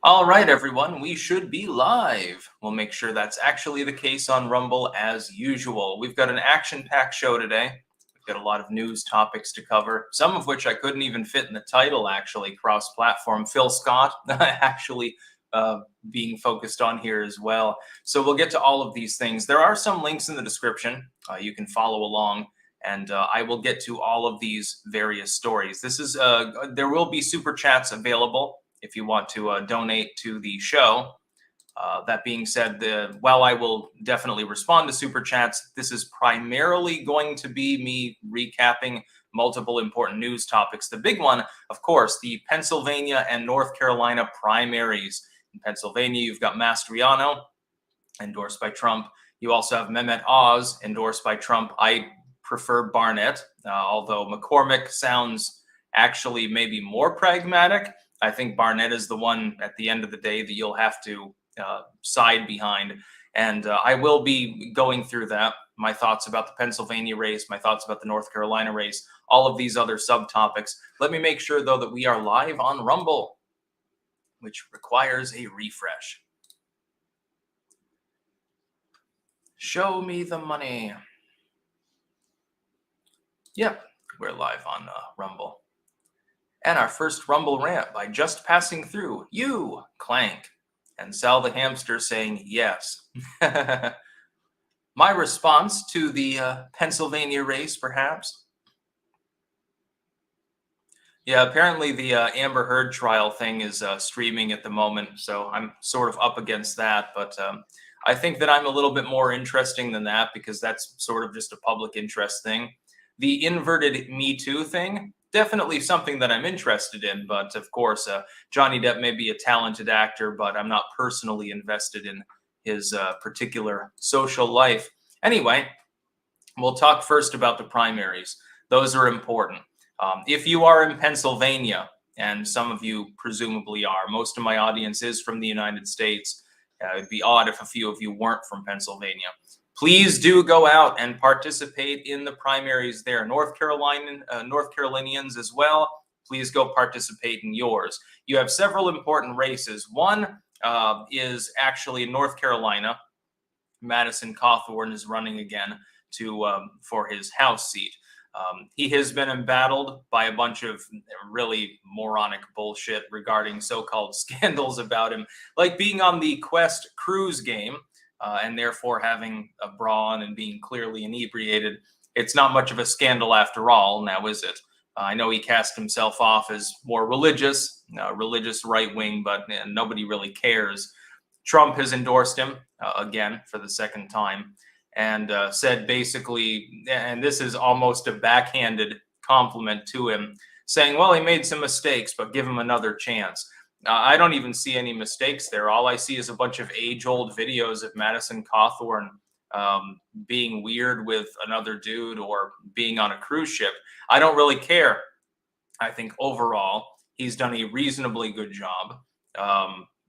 All right, everyone, we should be live. We'll make sure that's actually the case on Rumble as usual. We've got an action-packed show today. We've got a lot of news topics to cover, some of which I couldn't even fit in the title, actually, cross-platform. Phil Scott actually being focused on here as well. So we'll get to all of these things. There are some links in the description. You can follow along. And I will get to all of these various stories. There will be super chats available if you want to donate to the show. That being said, while I will definitely respond to super chats, this is primarily going to be me recapping multiple important news topics. The big one, of course, the Pennsylvania and North Carolina primaries. In Pennsylvania, you've got Mastriano, endorsed by Trump. You also have Mehmet Oz, endorsed by Trump. I prefer Barnett, although McCormick sounds actually maybe more pragmatic. I think Barnett is the one at the end of the day that you'll have to side behind. And I will be going through that, my thoughts about the Pennsylvania race, my thoughts about the North Carolina race, all of these other subtopics. Let me make sure, though, that we are live on Rumble, which requires a refresh. Show me the money. Yep, we're live on Rumble. And our first Rumble rant by just passing through, you, Clank, and Sal the Hamster saying yes. My response to the Pennsylvania race, perhaps? Yeah, apparently the Amber Heard trial thing is streaming at the moment, so I'm sort of up against that, but I think that I'm a little bit more interesting than that because that's sort of just a public interest thing. The inverted Me Too thing, definitely something that I'm interested in. But of course, Johnny Depp may be a talented actor, but I'm not personally invested in his particular social life. Anyway, we'll talk first about the primaries. Those are important. If you are in Pennsylvania, and some of you presumably are, most of my audience is from the United States. It'd be odd if a few of you weren't from Pennsylvania. Please do go out and participate in the primaries there. North Carolinians as well, please go participate in yours. You have several important races. One is actually in North Carolina. Madison Cawthorn is running again for his House seat. He has been embattled by a bunch of really moronic bullshit regarding so-called scandals about him, like being on the Quest cruise game, and therefore having a bra on and being clearly inebriated. It's not much of a scandal after all, now is it? I know he cast himself off as more religious right-wing, but nobody really cares. Trump has endorsed him again for the second time and said basically, and this is almost a backhanded compliment to him, saying, well, he made some mistakes, but give him another chance. I don't even see any mistakes there. All I see is a bunch of age-old videos of Madison Cawthorn being weird with another dude or being on a cruise ship. I don't really care. I think overall he's done a reasonably good job.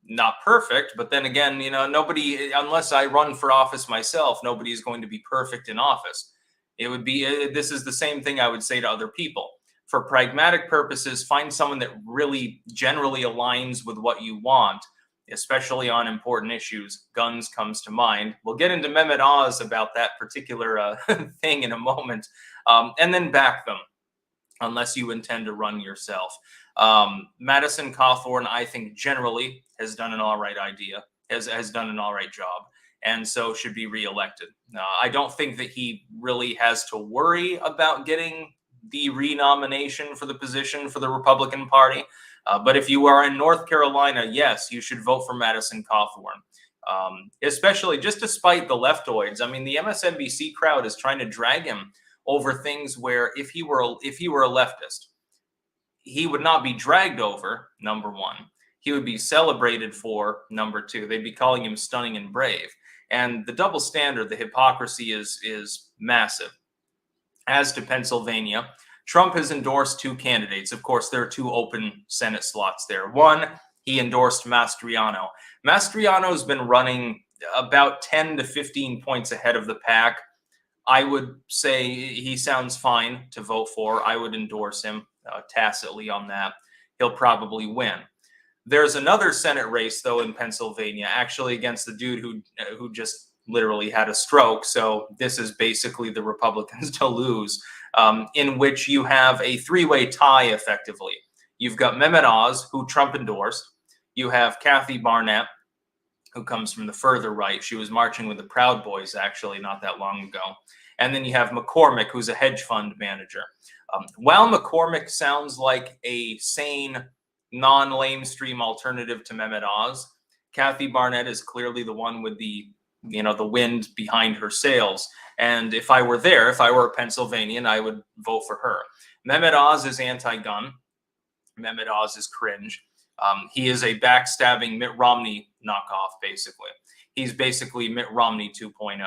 Not perfect, but then again, nobody, unless I run for office myself, nobody is going to be perfect in office. This is the same thing I would say to other people. For pragmatic purposes, find someone that really generally aligns with what you want, especially on important issues. Guns comes to mind. We'll get into Mehmet Oz about that particular thing in a moment, and then back them, unless you intend to run yourself. Madison Cawthorn, I think, generally has done an all right has done an all right job, and so should be reelected. I don't think that he really has to worry about getting the renomination for the position for the Republican Party. But if you are in North Carolina, yes, you should vote for Madison Cawthorn, especially just despite the leftoids. I mean, the MSNBC crowd is trying to drag him over things where if he were a leftist, he would not be dragged over, number one. He would be celebrated for, number two. They'd be calling him stunning and brave. And the double standard, the hypocrisy is massive. As to Pennsylvania, Trump has endorsed two candidates. Of course, there are two open Senate slots there. One, he endorsed Mastriano. Mastriano's been running about 10 to 15 points ahead of the pack. I would say he sounds fine to vote for. I would endorse him tacitly on that. He'll probably win. There's another Senate race, though, in Pennsylvania, actually against the dude who just literally had a stroke. So this is basically the Republicans to lose, in which you have a three-way tie, effectively. You've got Mehmet Oz, who Trump endorsed. You have Kathy Barnett, who comes from the further right. She was marching with the Proud Boys, actually, not that long ago. And then you have McCormick, who's a hedge fund manager. While McCormick sounds like a sane, non-lamestream alternative to Mehmet Oz, Kathy Barnett is clearly the one with the wind behind her sails. And if I were there, if I were a Pennsylvanian, I would vote for her. Mehmet Oz is anti-gun. Mehmet Oz is cringe. He is a backstabbing Mitt Romney knockoff, basically. He's basically Mitt Romney 2.0.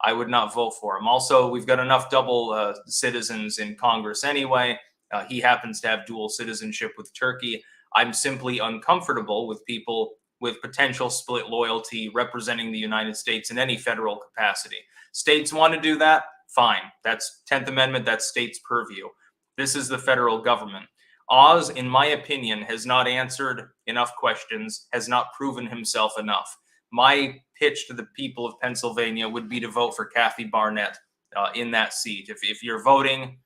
I would not vote for him. Also, we've got enough double citizens in Congress anyway. He happens to have dual citizenship with Turkey. I'm simply uncomfortable with people with potential split loyalty representing the United States in any federal capacity. States want to do that, fine. That's 10th Amendment, that's states' purview. This is the federal government. Oz, in my opinion, has not answered enough questions, has not proven himself enough. My pitch to the people of Pennsylvania would be to vote for Kathy Barnett in that seat. If you're voting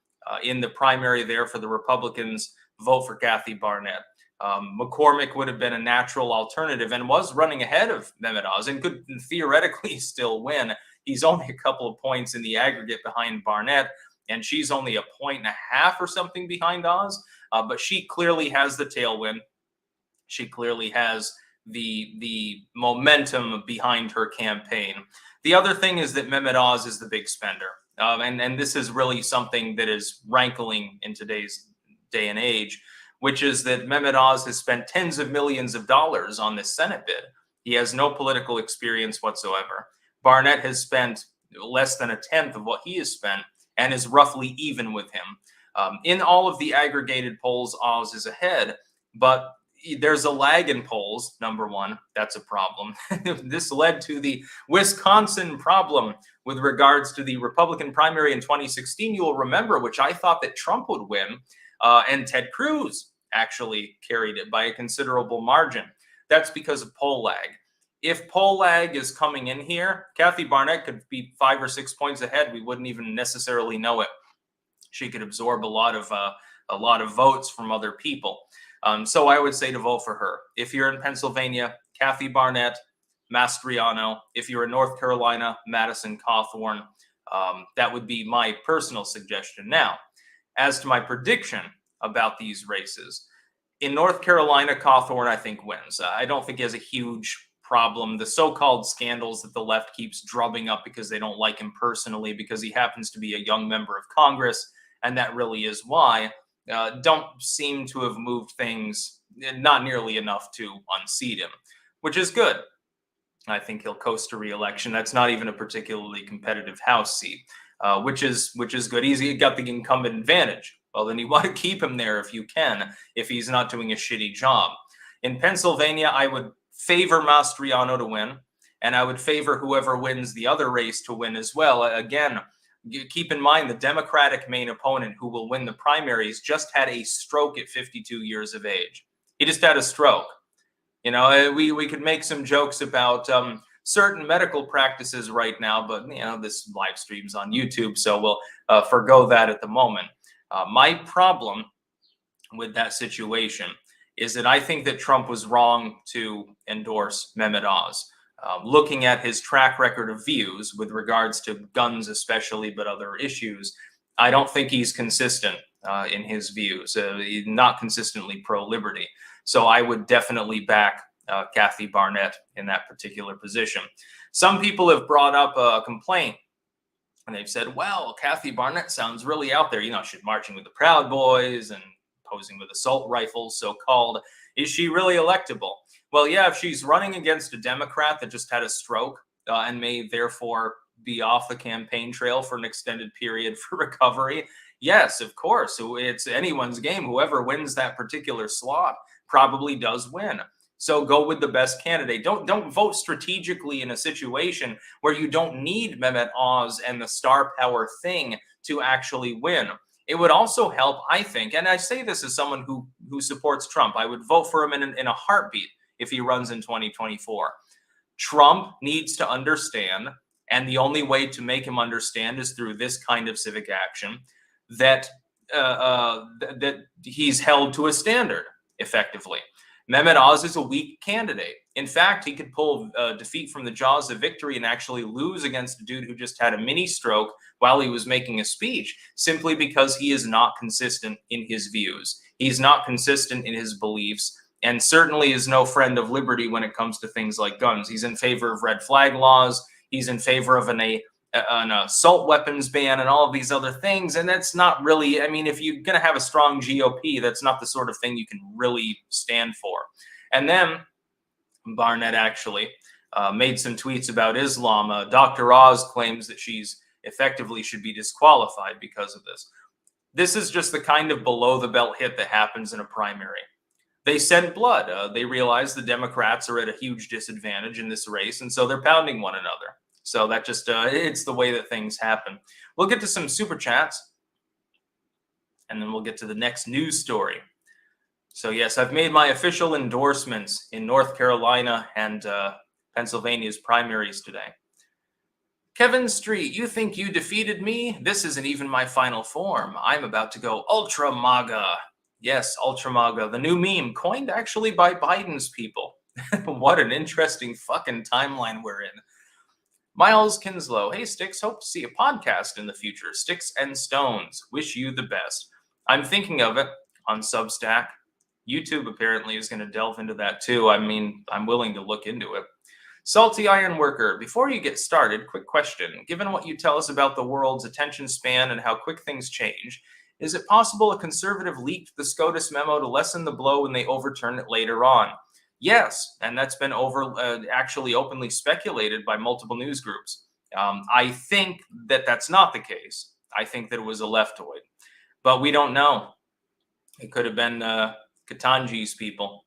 in the primary there for the Republicans, vote for Kathy Barnett. McCormick would have been a natural alternative and was running ahead of Mehmet Oz and could theoretically still win. He's only a couple of points in the aggregate behind Barnett, and she's only 1.5 points or something behind Oz. But she clearly has the tailwind. She clearly has the momentum behind her campaign. The other thing is that Mehmet Oz is the big spender. And this is really something that is rankling in today's day and age, which is that Mehmet Oz has spent tens of millions of dollars on this Senate bid. He has no political experience whatsoever. Barnett has spent less than 1/10 of what he has spent and is roughly even with him. In all of the aggregated polls, Oz is ahead, but there's a lag in polls, number one. That's a problem. This led to the Wisconsin problem with regards to the Republican primary in 2016. You will remember, which I thought that Trump would win, and Ted Cruz actually carried it by a considerable margin. That's because of poll lag. If poll lag is coming in here, Kathy Barnett could be 5 or 6 points ahead. We wouldn't even necessarily know it. She could absorb a lot of votes from other people. So I would say to vote for her. If you're in Pennsylvania, Kathy Barnett, Mastriano. If you're in North Carolina, Madison Cawthorn. That would be my personal suggestion. Now, as to my prediction about these races, in North Carolina, Cawthorn, I think, wins. I don't think he has a huge problem. The so-called scandals that the left keeps drumming up because they don't like him personally, because he happens to be a young member of Congress, and that really is why, don't seem to have moved things not nearly enough to unseat him, which is good. I think he'll coast to re-election. That's not even a particularly competitive House seat, which is good. He's got the incumbent advantage. Well, then you want to keep him there if you can, if he's not doing a shitty job. In Pennsylvania, I would favor Mastriano to win, and I would favor whoever wins the other race to win as well. Again, keep in mind the Democratic main opponent who will win the primaries just had a stroke at 52 years of age. He just had a stroke. You know, we could make some jokes about certain medical practices right now, but, you know, this live stream's on YouTube, so we'll forgo that at the moment. My problem with that situation is that I think that Trump was wrong to endorse Mehmet Oz. Looking at his track record of views with regards to guns especially, but other issues, I don't think he's consistent in his views. He's not consistently pro-liberty. So I would definitely back Kathy Barnett in that particular position. Some people have brought up a complaint, and they've said, well, Kathy Barnett sounds really out there. You know, she's marching with the Proud Boys and posing with assault rifles, so-called. Is she really electable? Well, yeah, if she's running against a Democrat that just had a stroke and may therefore be off the campaign trail for an extended period for recovery, yes, of course. It's anyone's game. Whoever wins that particular slot probably does win. So go with the best candidate. Don't vote strategically in a situation where you don't need Mehmet Oz and the star power thing to actually win. It would also help, I think, and I say this as someone who supports Trump. I would vote for him in a heartbeat if he runs in 2024. Trump needs to understand, and the only way to make him understand is through this kind of civic action, that that he's held to a standard effectively. Mehmet Oz is a weak candidate. In fact, he could pull defeat from the jaws of victory and actually lose against a dude who just had a mini stroke while he was making a speech, simply because he is not consistent in his views. He's not consistent in his beliefs, and certainly is no friend of liberty when it comes to things like guns. He's in favor of red flag laws. He's in favor of an assault weapons ban and all of these other things. And that's not really, I mean, if you're going to have a strong GOP, that's not the sort of thing you can really stand for. And then Barnett actually made some tweets about Islam. Dr. Oz claims that she's effectively should be disqualified because of this. This is just the kind of below the belt hit that happens in a primary. They sent blood. They realize the Democrats are at a huge disadvantage in this race, and so they're pounding one another. So that just, it's the way that things happen. We'll get to some super chats, and then we'll get to the next news story. So yes, I've made my official endorsements in North Carolina and Pennsylvania's primaries today. Kevin Street, you think you defeated me? This isn't even my final form. I'm about to go ultra MAGA. Yes, ultra MAGA, the new meme, coined actually by Biden's people. What an interesting fucking timeline we're in. Miles Kinslow, hey Sticks, hope to see a podcast in the future. Sticks and Stones, wish you the best. I'm thinking of it on Substack. YouTube apparently is going to delve into that too. I mean, I'm willing to look into it. Salty Iron Worker, before you get started, quick question. Given what you tell us about the world's attention span and how quick things change, is it possible a conservative leaked the SCOTUS memo to lessen the blow when they overturn it later on? Yes, and that's been actually openly speculated by multiple news groups. I think that that's not the case. I think that it was a leftoid, but we don't know. It could have been Katanji's people.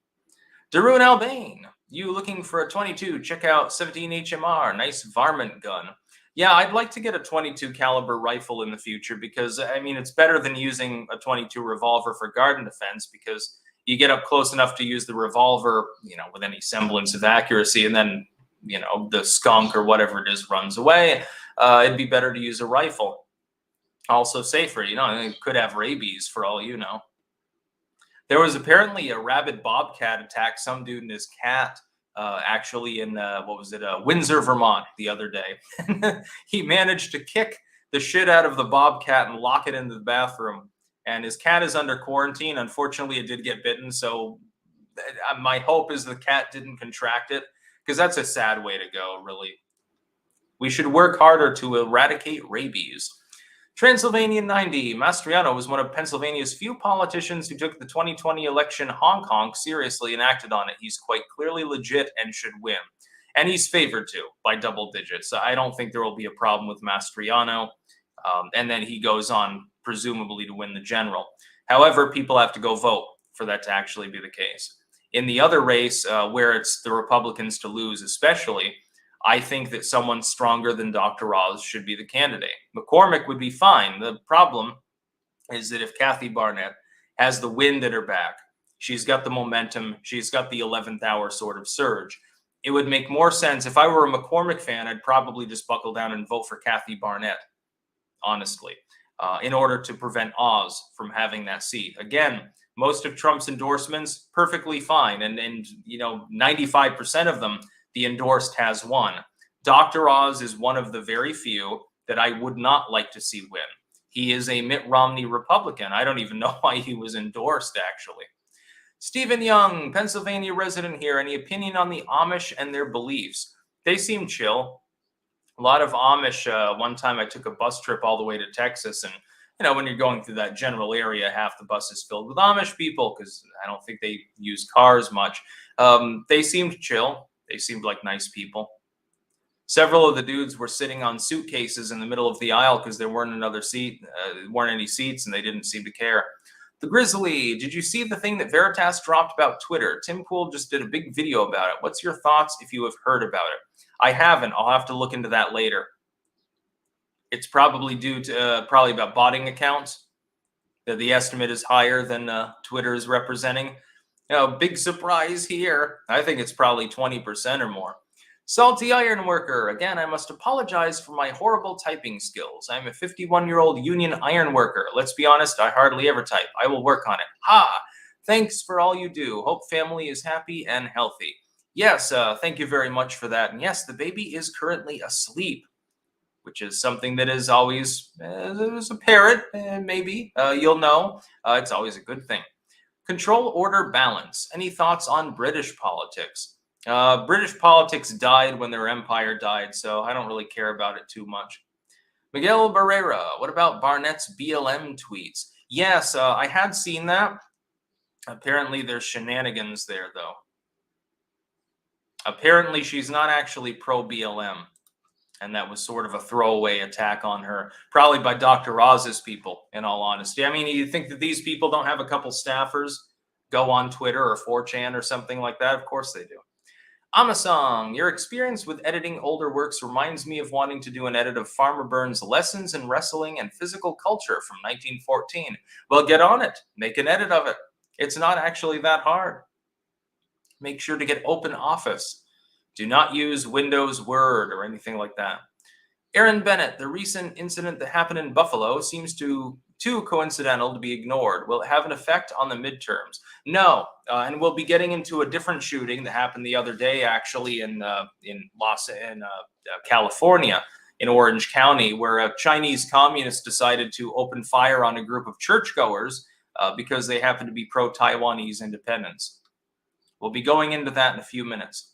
Darun Albane, you looking for a 22? Check out 17 HMR, nice varmint gun. Yeah, I'd like to get a 22 caliber rifle in the future because, I mean, it's better than using a 22 revolver for garden defense because you get up close enough to use the revolver, with any semblance of accuracy, and then, the skunk or whatever it is runs away. It'd be better to use a rifle. Also safer, it could have rabies for all you know. There was apparently a rabid bobcat attack some dude and his cat, actually in, Windsor, Vermont the other day. He managed to kick the shit out of the bobcat and lock it into the bathroom. And his cat is under quarantine. Unfortunately, it did get bitten. So my hope is the cat didn't contract it, because that's a sad way to go, really. We should work harder to eradicate rabies. Transylvania 90, Mastriano was one of Pennsylvania's few politicians who took the 2020 election honk seriously and acted on it. He's quite clearly legit and should win. And he's favored to by double digits. So I don't think there will be a problem with Mastriano. And then he goes on, presumably, to win the general. However, people have to go vote for that to actually be the case. In the other race, where it's the Republicans to lose especially, I think that someone stronger than Dr. Oz should be the candidate. McCormick would be fine. The problem is that if Kathy Barnett has the wind at her back, she's got the momentum, she's got the 11th hour sort of surge, it would make more sense. If I were a McCormick fan, I'd probably just buckle down and vote for Kathy Barnett, honestly, in order to prevent Oz from having that seat. Again, most of Trump's endorsements, perfectly fine. And 95% of them, the endorsed has won. Dr. Oz is one of the very few that I would not like to see win. He is a Mitt Romney Republican. I don't even know why he was endorsed, actually. Stephen Young, Pennsylvania resident here. Any opinion on the Amish and their beliefs? They seem chill. A lot of Amish. One time I took a bus trip all the way to Texas, and when you're going through that general area, half the bus is filled with Amish people because I don't think they use cars much. They seemed chill. They seemed like nice people. Several of the dudes were sitting on suitcases in the middle of the aisle because there weren't any seats, and they didn't seem to care. The Grizzly, did you see the thing that Veritas dropped about Twitter? Tim Pool just did a big video about it. What's your thoughts if you have heard about it? I haven't. I'll have to look into that later. It's probably due to probably about botting accounts. The estimate is higher than Twitter is representing. Big surprise here. I think it's probably 20% or more. Salty Ironworker. Again, I must apologize for my horrible typing skills. I'm a 51-year-old union ironworker. Let's be honest, I hardly ever type. I will work on it. Ha! Thanks for all you do. Hope family is happy and healthy. Yes, thank you very much for that. And yes, the baby is currently asleep, which is something that is always, as a parent, maybe, you'll know, it's always a good thing. Control, order, balance. Any thoughts on British politics? British politics died when their empire died, so I don't really care about it too much. Miguel Barrera, what about Barnett's BLM tweets? Yes, I had seen that. Apparently there's shenanigans there, though. Apparently she's not actually pro-BLM, and that was sort of a throwaway attack on her, probably by Dr. Oz's people, in all honesty. I mean, you think that these people don't have a couple staffers go on Twitter or 4chan or something like that? Of course they do. Amasong, your experience with editing older works reminds me of wanting to do an edit of Farmer Burns' Lessons in Wrestling and Physical Culture from 1914. Well, get on it. Make an edit of it. It's not actually that hard. Make sure to get Open Office. Do not use Windows Word or anything like that. Aaron Bennett, the recent incident that happened in Buffalo seems too coincidental to be ignored. Will it have an effect on the midterms? No, and we'll be getting into a different shooting that happened the other day, actually, in California, in Orange County, where a Chinese communist decided to open fire on a group of churchgoers because they happen to be pro-Taiwanese independence. We'll be going into that in a few minutes.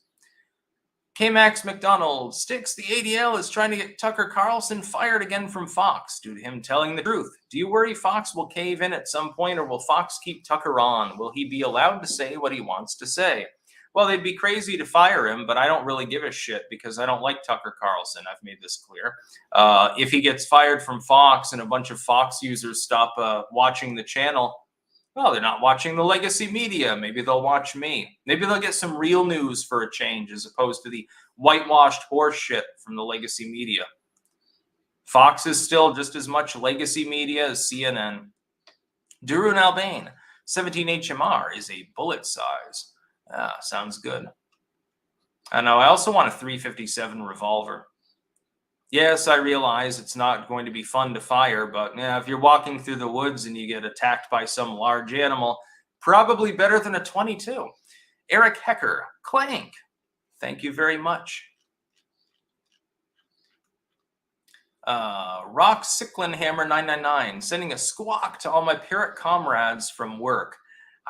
K-Max McDonald, Sticks, the ADL is trying to get Tucker Carlson fired again from Fox due to him telling the truth. Do you worry Fox will cave in at some point, or will Fox keep Tucker on? Will he be allowed to say what he wants to say? Well, they'd be crazy to fire him, but I don't really give a shit because I don't like Tucker Carlson. I've made this clear. If he gets fired from Fox and a bunch of Fox users stop watching the channel, well, they're not watching the legacy media. Maybe they'll watch me. Maybe they'll get some real news for a change as opposed to the whitewashed horse shit from the legacy media. Fox is still just as much legacy media as CNN. Darun Albain, 17 HMR is a bullet size. Sounds good. I know. I also want a 357 revolver. Yes, I realize it's not going to be fun to fire, but if you're walking through the woods and you get attacked by some large animal, probably better than a 22. Eric Hecker, Clank, thank you very much. Rock Sicklinhammer 999, sending a squawk to all my parrot comrades from work.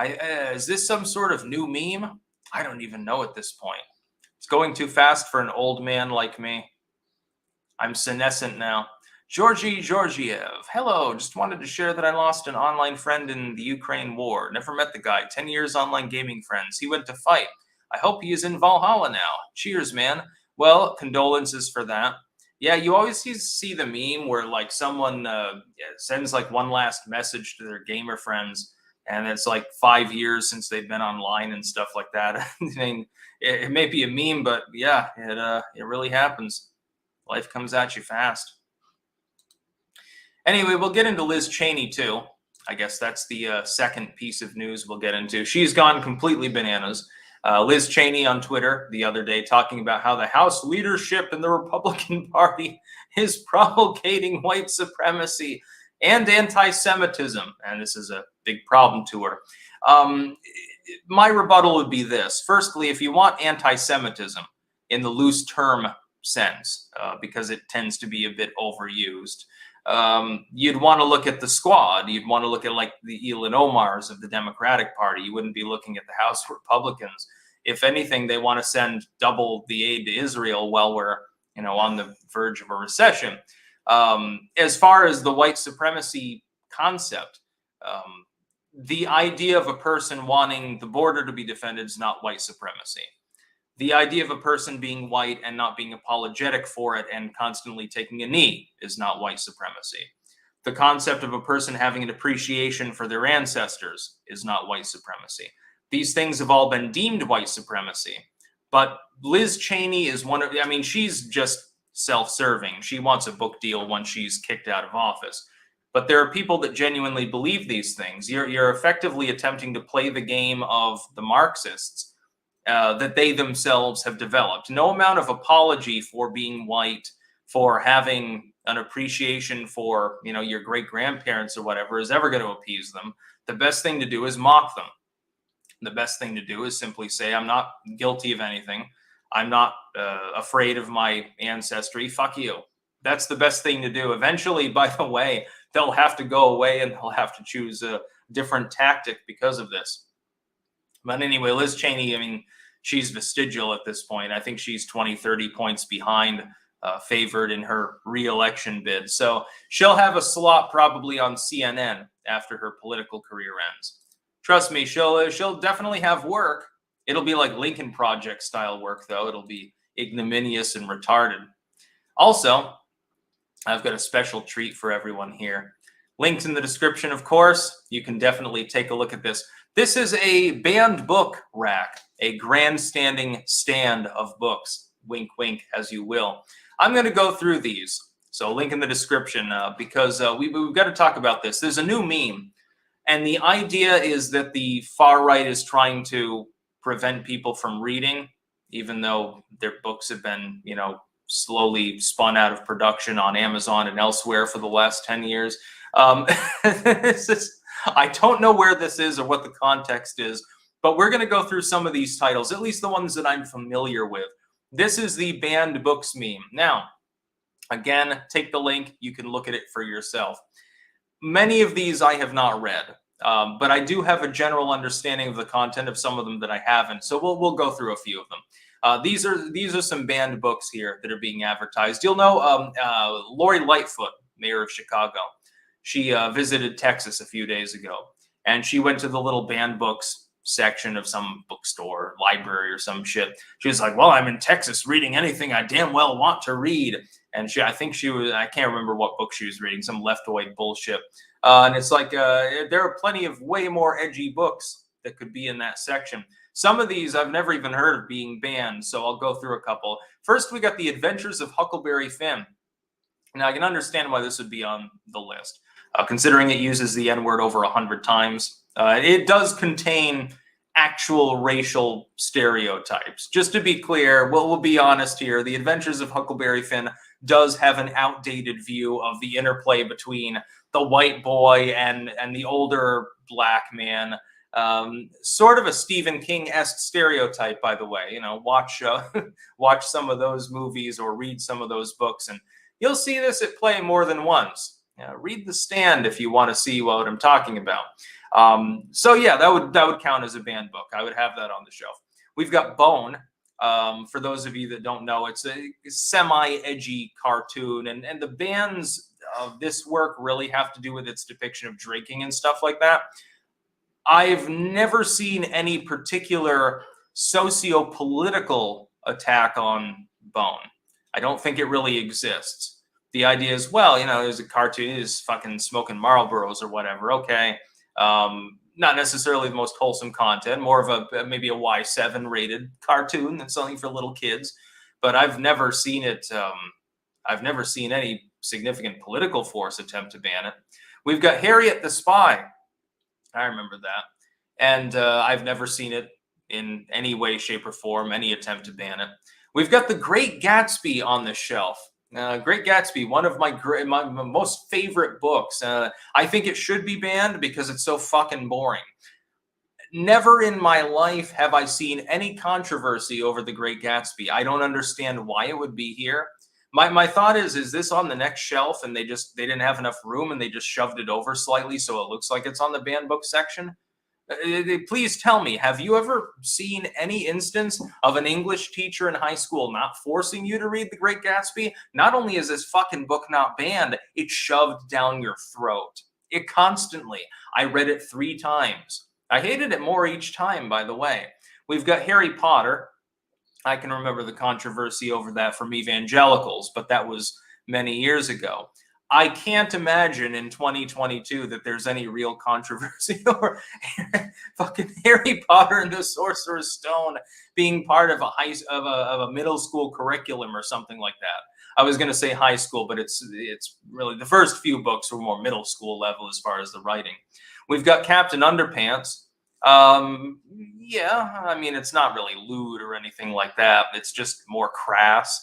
Is this some sort of new meme? I don't even know at this point. It's going too fast for an old man like me. I'm senescent now. Georgie Georgiev. Hello, just wanted to share that I lost an online friend in the Ukraine war. Never met the guy. 10 years online gaming friends. He went to fight. I hope he is in Valhalla now. Cheers, man. Well, condolences for that. Yeah, you always see the meme where like someone sends like one last message to their gamer friends, and it's like 5 years since they've been online and stuff like that. I mean, it may be a meme, but yeah, it really happens. Life comes at you fast. Anyway, we'll get into Liz Cheney, too. I guess that's the second piece of news we'll get into. She's gone completely bananas. Liz Cheney on Twitter the other day talking about how the House leadership in the Republican Party is promulgating white supremacy and anti-Semitism. And this is a big problem to her. My rebuttal would be this. Firstly, if you want anti-Semitism in the loose term sense, because it tends to be a bit overused, you'd want to look at the squad. You'd want to look at like the Ilhan Omars of the Democratic Party. You wouldn't be looking at the House Republicans. If anything, they want to send double the aid to Israel while we're on the verge of a recession. As far as the white supremacy concept, the idea of a person wanting the border to be defended is not white supremacy. The idea of a person being white and not being apologetic for it and constantly taking a knee is not white supremacy. The concept of a person having an appreciation for their ancestors is not white supremacy. These things have all been deemed white supremacy. But Liz Cheney is she's just self-serving. She wants a book deal once she's kicked out of office. But there are people that genuinely believe these things. You're effectively attempting to play the game of the Marxists that they themselves have developed. No amount of apology for being white, for having an appreciation for, you know, your great grandparents or whatever is ever going to appease them. The best thing to do is mock them. The best thing to do is simply say, I'm not guilty of anything. I'm not afraid of my ancestry. Fuck you. That's the best thing to do. Eventually, by the way, they'll have to go away and they'll have to choose a different tactic because of this. But anyway, Liz Cheney, I mean, she's vestigial at this point. I think she's 20, 30 points behind favored in her re-election bid. So she'll have a slot probably on CNN after her political career ends. Trust me, she'll definitely have work. It'll be like Lincoln Project style work, though. It'll be ignominious and retarded. Also, I've got a special treat for everyone here. Linked in the description, of course. You can definitely take a look at this. This is a banned book rack, a grandstanding stand of books. Wink, wink, as you will. I'm going to go through these. So link in the description because we've got to talk about this. There's a new meme. And the idea is that the far right is trying to prevent people from reading, even though their books have been, you know, slowly spun out of production on Amazon and elsewhere for the last 10 years. I don't know where this is or what the context is, but we're going to go through some of these titles, at least the ones that I'm familiar with. This is the banned books meme. Now, again, take the link. You can look at it for yourself. Many of these I have not read, but I do have a general understanding of the content of some of them that I haven't. So we'll go through a few of them. These are some banned books here that are being advertised. You'll know Lori Lightfoot, mayor of Chicago. She visited Texas a few days ago, and she went to the little banned books section of some bookstore, library, or some shit. She was like, "Well, I'm in Texas, reading anything I damn well want to read." And I think she was, I can't remember what book she was reading, some leftoid bullshit. And it's like, there are plenty of way more edgy books that could be in that section. Some of these I've never even heard of being banned, so I'll go through a couple. First, we got The Adventures of Huckleberry Finn. Now, I can understand why this would be on the list, considering it uses the N-word over 100 times. It does contain actual racial stereotypes. Just to be clear, we'll be honest here, The Adventures of Huckleberry Finn does have an outdated view of the interplay between the white boy and the older black man. Sort of a Stephen King-esque stereotype, by the way. You know, watch some of those movies or read some of those books, and you'll see this at play more than once. Read The Stand if you want to see what I'm talking about. So yeah, that would count as a banned book. I would have that on the shelf. We've got Bone. For those of you that don't know, it's a semi-edgy cartoon, and the bans of this work really have to do with its depiction of drinking and stuff like that. I've never seen any particular socio-political attack on Bone. I don't think it really exists. The idea is, well, you know, there's a cartoon, he's fucking smoking Marlboros or whatever. Okay. Not necessarily the most wholesome content, more of maybe a Y7 rated cartoon than something for little kids. But I've never seen it. I've never seen any significant political force attempt to ban it. We've got Harriet the Spy. I remember that. And I've never seen it in any way, shape, or form, any attempt to ban it. We've got The Great Gatsby on the shelf. Great Gatsby, one of my most favorite books. I think it should be banned because it's so fucking boring. Never in my life have I seen any controversy over The Great Gatsby. I don't understand why it would be here. My thought is this on the next shelf and they didn't have enough room and they just shoved it over slightly so it looks like it's on the banned book section? Please tell me, have you ever seen any instance of an English teacher in high school not forcing you to read The Great Gatsby? Not only is this fucking book not banned, it's shoved down your throat. It constantly. I read it 3 times. I hated it more each time, by the way. We've got Harry Potter. I can remember the controversy over that from evangelicals, but that was many years ago. I can't imagine in 2022 that there's any real controversy over fucking Harry Potter and the Sorcerer's Stone being part of a middle school curriculum or something like that. I was going to say high school, but it's really the first few books were more middle school level as far as the writing. We've got Captain Underpants. Yeah, I mean, it's not really lewd or anything like that. It's just more crass.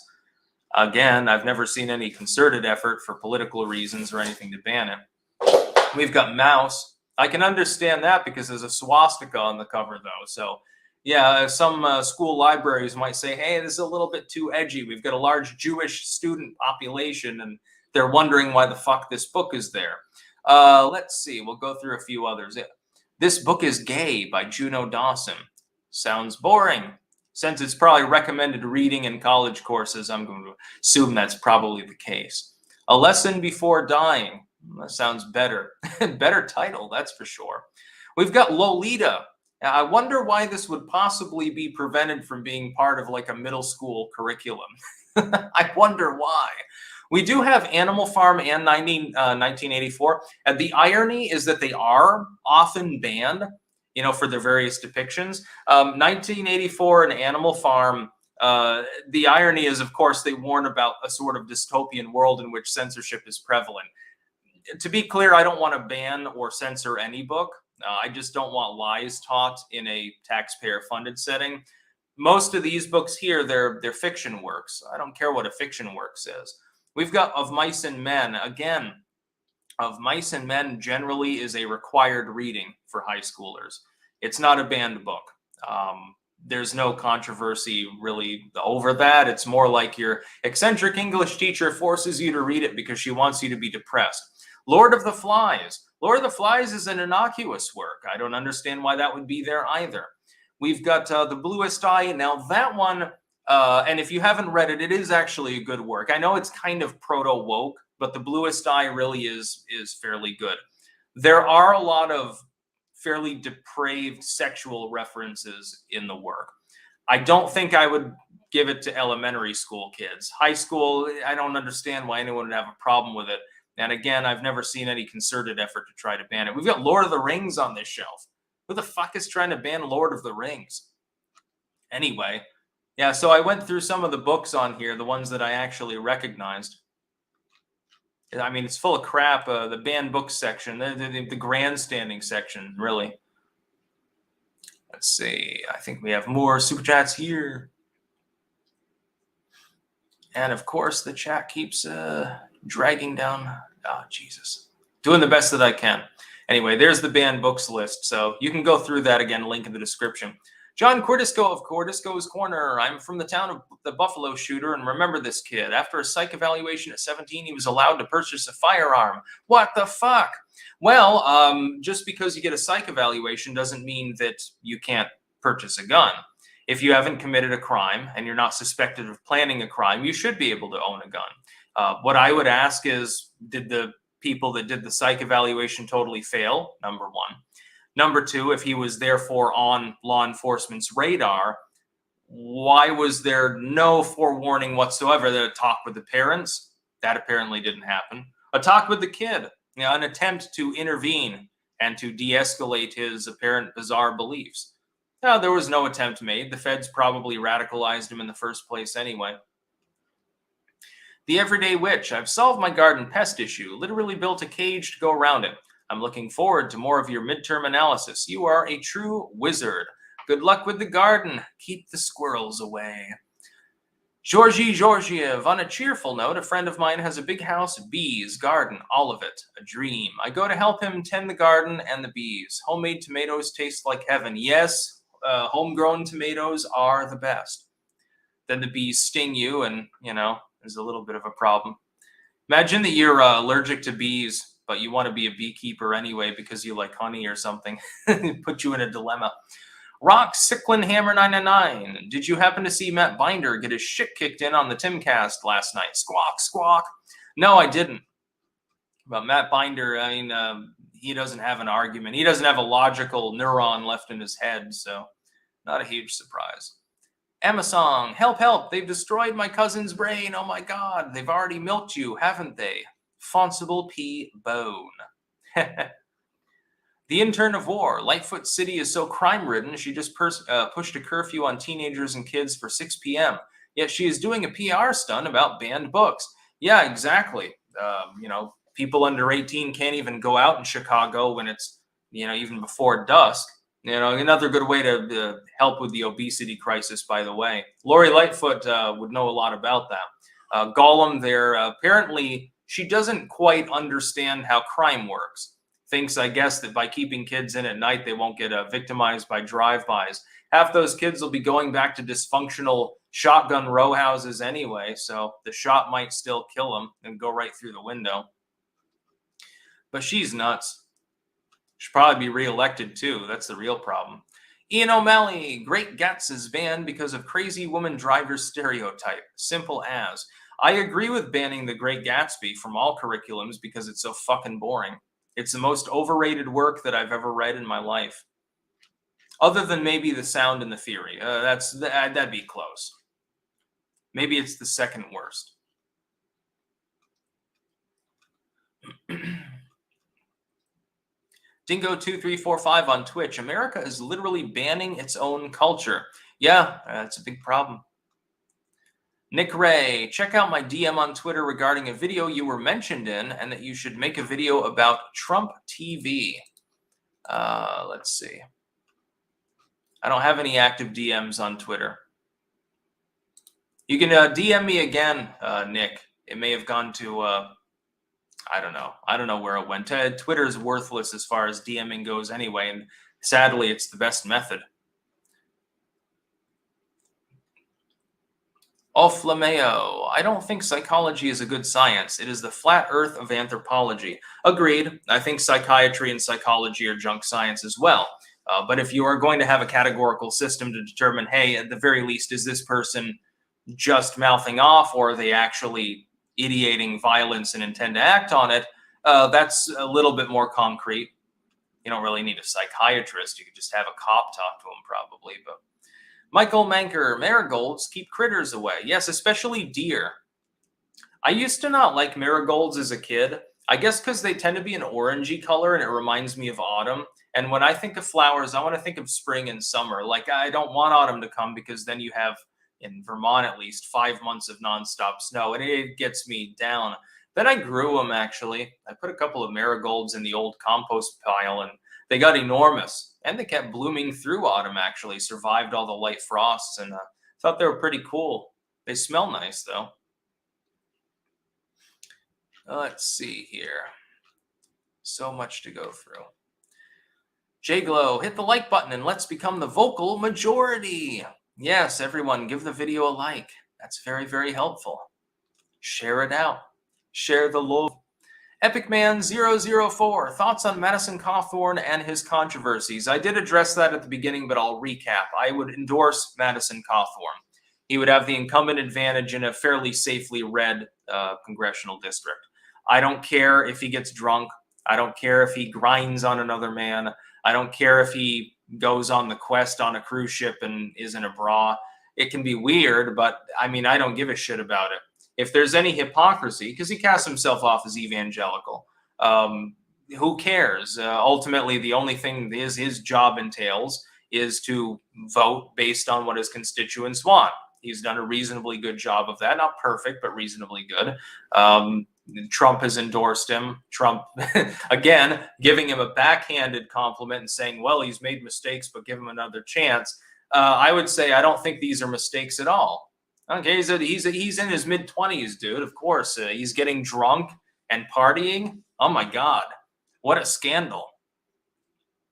Again, I've never seen any concerted effort for political reasons or anything to ban it. We've got Mouse. I can understand that because there's a swastika on the cover, though. So, yeah, some school libraries might say, hey, this is a little bit too edgy. We've got a large Jewish student population, and they're wondering why the fuck this book is there. Let's see. We'll go through a few others. This book is gay by Juno Dawson. Sounds boring. Since it's probably recommended reading in college courses, I'm going to assume that's probably the case. A Lesson Before Dying. That sounds better. Better title, that's for sure. We've got Lolita. I wonder why this would possibly be prevented from being part of like a middle school curriculum. I wonder why. We do have Animal Farm and 1984. And the irony is that they are often banned, you know, for their various depictions. 1984 and Animal Farm, the irony is, of course, they warn about a sort of dystopian world in which censorship is prevalent. To be clear, I don't want to ban or censor any book. I just don't want lies taught in a taxpayer-funded setting. Most of these books here, they're fiction works. I don't care what a fiction work says. We've got Of Mice and Men. Again, Of Mice and Men generally is a required reading for high schoolers. It's not a banned book. There's no controversy really over that. It's more like your eccentric English teacher forces you to read it because she wants you to be depressed. Lord of the Flies. Lord of the Flies is an innocuous work. I don't understand why that would be there either. We've got The Bluest Eye. Now that one, and if you haven't read it, it is actually a good work. I know it's kind of proto-woke, but The Bluest Eye really is fairly good. There are a lot of fairly depraved sexual references in the work. I don't think I would give it to elementary school kids. High school, I don't understand why anyone would have a problem with it. And again, I've never seen any concerted effort to try to ban it. We've got Lord of the Rings on this shelf. Who the fuck is trying to ban Lord of the Rings? Anyway, yeah, so I went through some of the books on here, the ones that I actually recognized. I mean, it's full of crap. The banned books section, the grandstanding section, really. Let's see. I think we have more super chats here. And of course, the chat keeps dragging down. Oh, Jesus. Doing the best that I can. Anyway, there's the banned books list. So you can go through that again, link in the description. John Cordisco of Cordisco's Corner. I'm from the town of the Buffalo Shooter, and remember this kid. After a psych evaluation at 17, he was allowed to purchase a firearm. What the fuck? Well, just because you get a psych evaluation doesn't mean that you can't purchase a gun. If you haven't committed a crime and you're not suspected of planning a crime, you should be able to own a gun. What I would ask is, did the people that did the psych evaluation totally fail? Number one. Number two, if he was therefore on law enforcement's radar, why was there no forewarning whatsoever that a talk with the parents? That apparently didn't happen. A talk with the kid, you know, an attempt to intervene and to de-escalate his apparent bizarre beliefs. No, there was no attempt made. The feds probably radicalized him in the first place anyway. The Everyday Witch. I've solved my garden pest issue. Literally built a cage to go around it. I'm looking forward to more of your midterm analysis. You are a true wizard. Good luck with the garden. Keep the squirrels away. Georgie Georgiev. On a cheerful note, a friend of mine has a big house, bees, garden, all of it. A dream. I go to help him tend the garden and the bees. Homemade tomatoes taste like heaven. Yes, homegrown tomatoes are the best. Then the bees sting you and, you know, there's a little bit of a problem. Imagine that you're allergic to bees, but you want to be a beekeeper anyway because you like honey or something. It put you in a dilemma. Rock Sicklin Hammer 999. Did you happen to see Matt Binder get his shit kicked in on the Timcast last night? Squawk, squawk. No, I didn't. But Matt Binder, I mean, he doesn't have an argument. He doesn't have a logical neuron left in his head, so not a huge surprise. Emma Song, help, help. They've destroyed my cousin's brain. Oh my God. They've already milked you, haven't they? Fonsible P. Bone. The Intern of War. Lightfoot City is so crime-ridden, she just pushed a curfew on teenagers and kids for 6 p.m. yet she is doing a PR stunt about banned books. Yeah, exactly. People under 18 can't even go out in Chicago when it's, even before dusk. Another good way to help with the obesity crisis, by the way. Lori Lightfoot would know a lot about that. Gollum there, apparently she doesn't quite understand how crime works. Thinks, I guess, that by keeping kids in at night, they won't get victimized by drive-bys. Half those kids will be going back to dysfunctional shotgun row houses anyway, so the shot might still kill them and go right through the window. But she's nuts. Should probably be reelected too. That's the real problem. Ian O'Malley, Great Gats is banned because of crazy woman driver stereotype. Simple as. I agree with banning The Great Gatsby from all curriculums because it's so fucking boring. It's the most overrated work that I've ever read in my life. Other than maybe The Sound and the Fury. That'd be close. Maybe it's the second worst. Dingo2345 on Twitch. America is literally banning its own culture. Yeah, that's a big problem. Nick Ray, check out my DM on Twitter regarding a video you were mentioned in and that you should make a video about Trump TV. Let's see. I don't have any active DMs on Twitter. You can DM me again, Nick. It may have gone to, I don't know. I don't know where it went. Twitter is worthless as far as DMing goes anyway, and sadly, it's the best method. Oflameo, I don't think psychology is a good science. It is the flat earth of anthropology. Agreed. I think psychiatry and psychology are junk science as well. But if you are going to have a categorical system to determine, hey, at the very least, is this person just mouthing off, or are they actually ideating violence and intend to act on it? That's a little bit more concrete. You don't really need a psychiatrist. You could just have a cop talk to him probably. But Michael Manker, marigolds keep critters away. Yes, especially deer. I used to not like marigolds as a kid. I guess because they tend to be an orangey color and it reminds me of autumn. And when I think of flowers, I want to think of spring and summer. Like, I don't want autumn to come because then you have, in Vermont at least, 5 months of nonstop snow, and it gets me down. Then I grew them, actually. I put a couple of marigolds in the old compost pile, and they got enormous. And they kept blooming through autumn, actually. Survived all the light frosts, and thought they were pretty cool. They smell nice, though. Let's see here. So much to go through. J-Glow, hit the like button and let's become the vocal majority. Yes, everyone, give the video a like. That's very, very helpful. Share it out. Share the love. EpicMan004, thoughts on Madison Cawthorn and his controversies. I did address that at the beginning, but I'll recap. I would endorse Madison Cawthorn. He would have the incumbent advantage in a fairly safely red congressional district. I don't care if he gets drunk. I don't care if he grinds on another man. I don't care if he goes on the quest on a cruise ship and is in a bra. It can be weird, but I mean, I don't give a shit about it. If there's any hypocrisy, because he casts himself off as evangelical, who cares? Ultimately, the only thing his job entails is to vote based on what his constituents want. He's done a reasonably good job of that. Not perfect, but reasonably good. Trump has endorsed him. Trump, again, giving him a backhanded compliment and saying, well, he's made mistakes, but give him another chance. I would say I don't think these are mistakes at all. Okay, he's in his mid-20s, dude. Of course, he's getting drunk and partying. Oh, my God. What a scandal.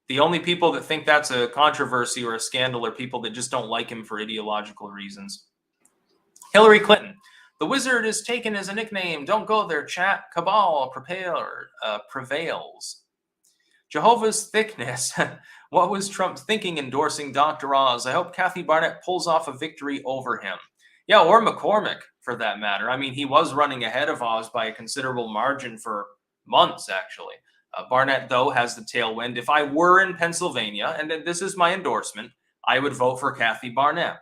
The only people that think that's a controversy or a scandal are people that just don't like him for ideological reasons. Hillary Clinton. The wizard is taken as a nickname. Don't go there, chat. Cabal prevails. Jehovah's Thickness. What was Trump thinking endorsing Dr. Oz? I hope Kathy Barnett pulls off a victory over him. Yeah, or McCormick, for that matter. I mean, he was running ahead of Oz by a considerable margin for months, actually. Barnett, though, has the tailwind. If I were in Pennsylvania, and this is my endorsement, I would vote for Kathy Barnett.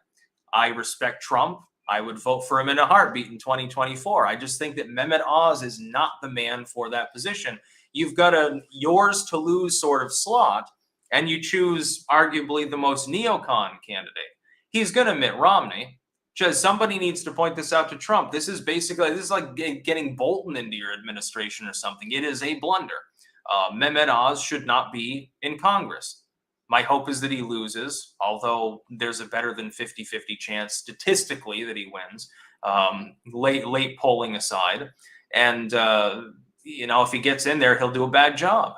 I respect Trump. I would vote for him in a heartbeat in 2024. I just think that Mehmet Oz is not the man for that position. You've got a yours to lose sort of slot, and you choose arguably the most neocon candidate. He's going to Mitt Romney. Somebody needs to point this out to Trump. This is like getting Bolton into your administration or something. It is a blunder. Mehmet Oz should not be in Congress. My hope is that he loses, although there's a better than 50-50 chance statistically that he wins, late polling aside. And, if he gets in there, he'll do a bad job.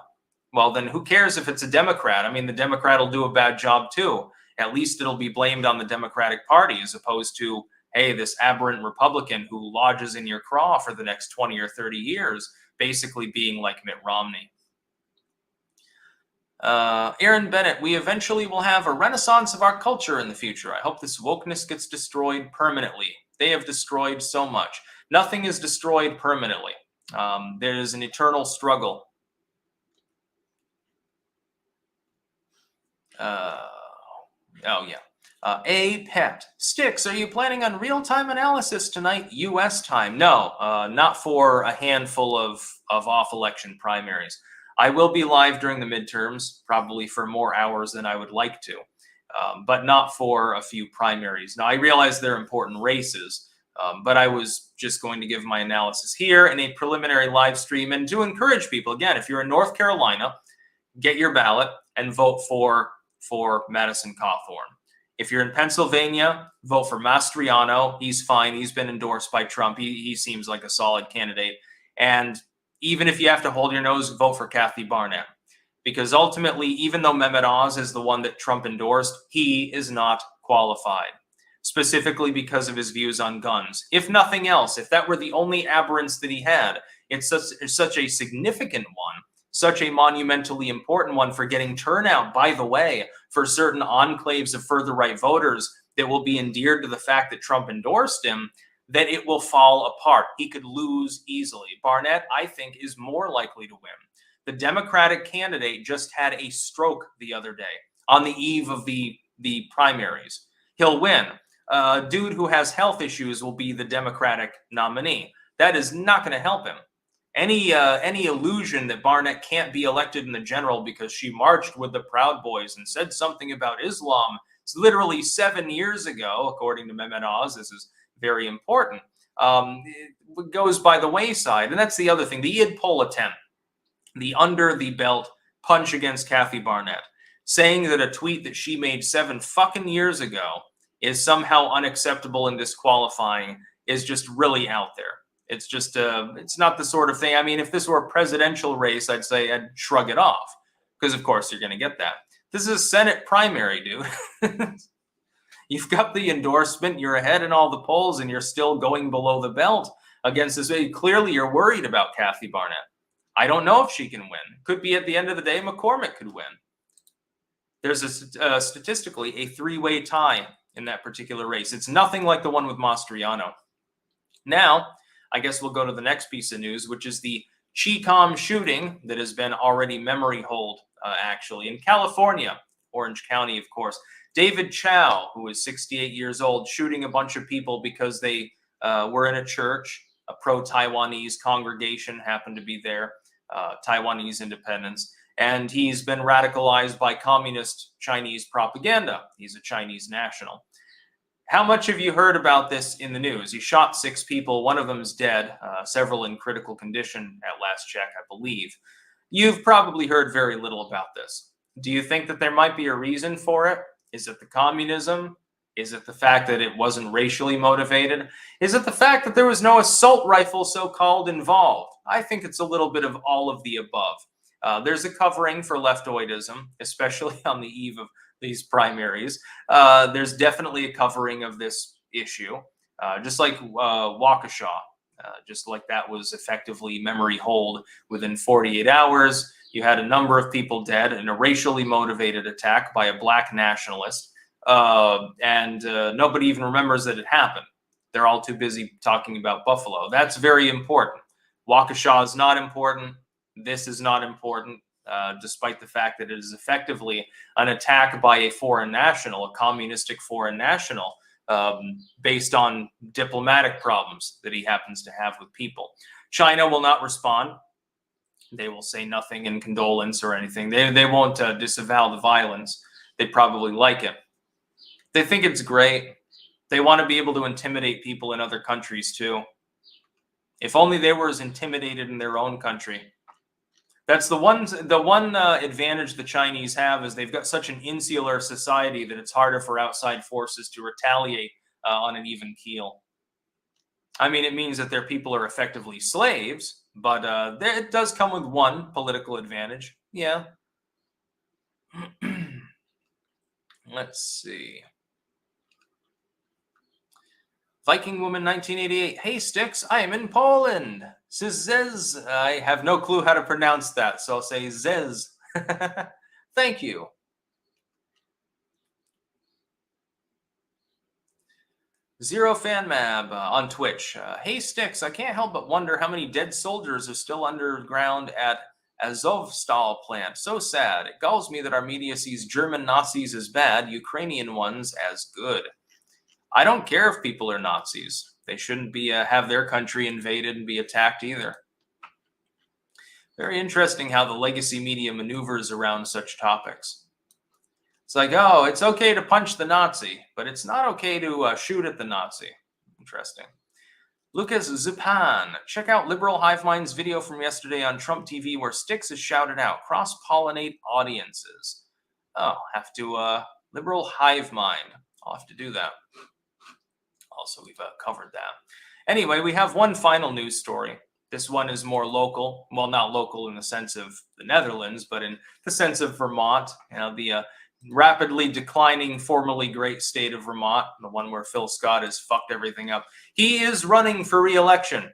Well, then who cares if it's a Democrat? I mean, the Democrat will do a bad job too. At least it'll be blamed on the Democratic Party as opposed to, hey, this aberrant Republican who lodges in your craw for the next 20 or 30 years, basically being like Mitt Romney. Aaron Bennett, we eventually will have a renaissance of our culture in the future. I hope this wokeness gets destroyed permanently. They have destroyed so much. Nothing is destroyed permanently. There is an eternal struggle. A Pet Sticks, are you planning on real-time analysis tonight? U.S. time? No, not for a handful of off-election primaries. I will be live during the midterms, probably for more hours than I would like to, but not for a few primaries. Now, I realize they're important races, but I was just going to give my analysis here in a preliminary live stream and to encourage people. Again, if you're in North Carolina, get your ballot and vote for Madison Cawthorn. If you're in Pennsylvania, vote for Mastriano. He's fine. He's been endorsed by Trump. He seems like a solid candidate. And even if you have to hold your nose, vote for Kathy Barnett. Because ultimately, even though Mehmet Oz is the one that Trump endorsed, he is not qualified, specifically because of his views on guns. If nothing else, if that were the only aberrance that he had, it's such a significant one, such a monumentally important one for getting turnout, by the way, for certain enclaves of further right voters that will be endeared to the fact that Trump endorsed him, that it will fall apart. He could lose easily. Barnett, I think, is more likely to win. The Democratic candidate just had a stroke the other day on the eve of the primaries. He'll win. A dude who has health issues will be the Democratic nominee. That is not going to help him. Any illusion that Barnett can't be elected in the general because she marched with the Proud Boys and said something about Islam, it's literally 7 years ago, according to Mehmet Oz. This is very important. It goes by the wayside. And that's the other thing. The id poll attempt, the under the belt punch against Kathy Barnett, saying that a tweet that she made 7 fucking years ago is somehow unacceptable and disqualifying is just really out there. It's just, it's not the sort of thing. I mean, if this were a presidential race, I'd say I'd shrug it off because, of course, you're going to get that. This is a Senate primary, dude. You've got the endorsement. You're ahead in all the polls, and you're still going below the belt against this. Clearly, you're worried about Kathy Barnett. I don't know if she can win. Could be at the end of the day, McCormick could win. There's statistically a 3-way tie in that particular race. It's nothing like the one with Mastriano. Now, I guess we'll go to the next piece of news, which is the Chicom shooting that has been already memory hold, actually, in California, Orange County, of course. David Chow, who is 68 years old, shooting a bunch of people because they were in a church. A pro-Taiwanese congregation happened to be there, Taiwanese independence. And he's been radicalized by communist Chinese propaganda. He's a Chinese national. How much have you heard about this in the news? He shot 6 people. One of them's dead, several in critical condition at last check, I believe. You've probably heard very little about this. Do you think that there might be a reason for it? Is it the communism? Is it the fact that it wasn't racially motivated? Is it the fact that there was no assault rifle so-called involved? I think it's a little bit of all of the above. There's a covering for leftoidism, especially on the eve of these primaries. There's definitely a covering of this issue, just like Waukesha, just like that was effectively memory hold within 48 hours. You had a number of people dead in a racially motivated attack by a black nationalist, and nobody even remembers that it happened. They're all too busy talking about Buffalo. That's very important. Waukesha is not important. This is not important. Despite the fact that it is effectively an attack by a foreign national, a communistic foreign national, based on diplomatic problems that he happens to have with people. China will not respond. They will say nothing in condolence or anything. They won't disavow the violence. They probably like it. They think it's great. They want to be able to intimidate people in other countries too. If only they were as intimidated in their own country. That's the one advantage the Chinese have is they've got such an insular society that it's harder for outside forces to retaliate on an even keel. I mean, it means that their people are effectively slaves, but it does come with one political advantage. Yeah. Let's see. Viking Woman 1988. Hey, Sticks, I am in Poland. Zez. I have no clue how to pronounce that, so I'll say Zez. Thank you. Zero Fan Mab on Twitch. Hey, Sticks, I can't help but wonder how many dead soldiers are still underground at Azovstal plant. So sad. It galls me that our media sees German Nazis as bad, Ukrainian ones as good. I don't care if people are Nazis. They shouldn't be have their country invaded and be attacked either. Very interesting how the legacy media maneuvers around such topics. It's like, oh, it's okay to punch the Nazi, but it's not okay to shoot at the Nazi. Interesting. Lucas Zupan, check out Liberal Hive Mind's video from yesterday on Trump TV where Sticks is shouted out, cross-pollinate audiences. Oh, have to, Liberal Hive Mind. I'll have to do that. Also, we've covered that. Anyway, we have one final news story. This one is more local. Well, not local in the sense of the Netherlands, but in the sense of Vermont. You know, the rapidly declining, formerly great state of Vermont, the one where Phil Scott has fucked everything up. He is running for re-election.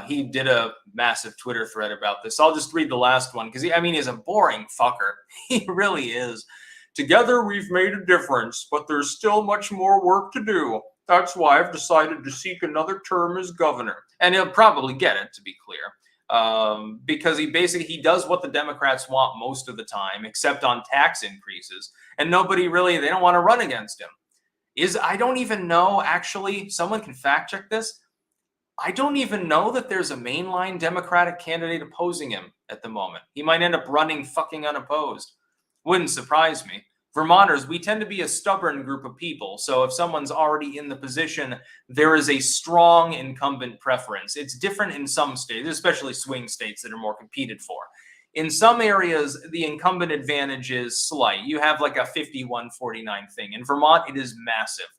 He did a massive Twitter thread about this. I'll just read the last one because he's a boring fucker. He really is. Together we've made a difference, but there's still much more work to do. That's why I've decided to seek another term as governor. And he'll probably get it, to be clear, because he does what the Democrats want most of the time, except on tax increases. And nobody really, they don't want to run against him. I don't even know, actually, someone can fact check this. I don't even know that there's a mainline Democratic candidate opposing him at the moment. He might end up running fucking unopposed. Wouldn't surprise me. Vermonters, we tend to be a stubborn group of people. So if someone's already in the position, there is a strong incumbent preference. It's different in some states, especially swing states that are more competed for. In some areas, the incumbent advantage is slight. You have like a 51-49 thing. In Vermont, it is massive.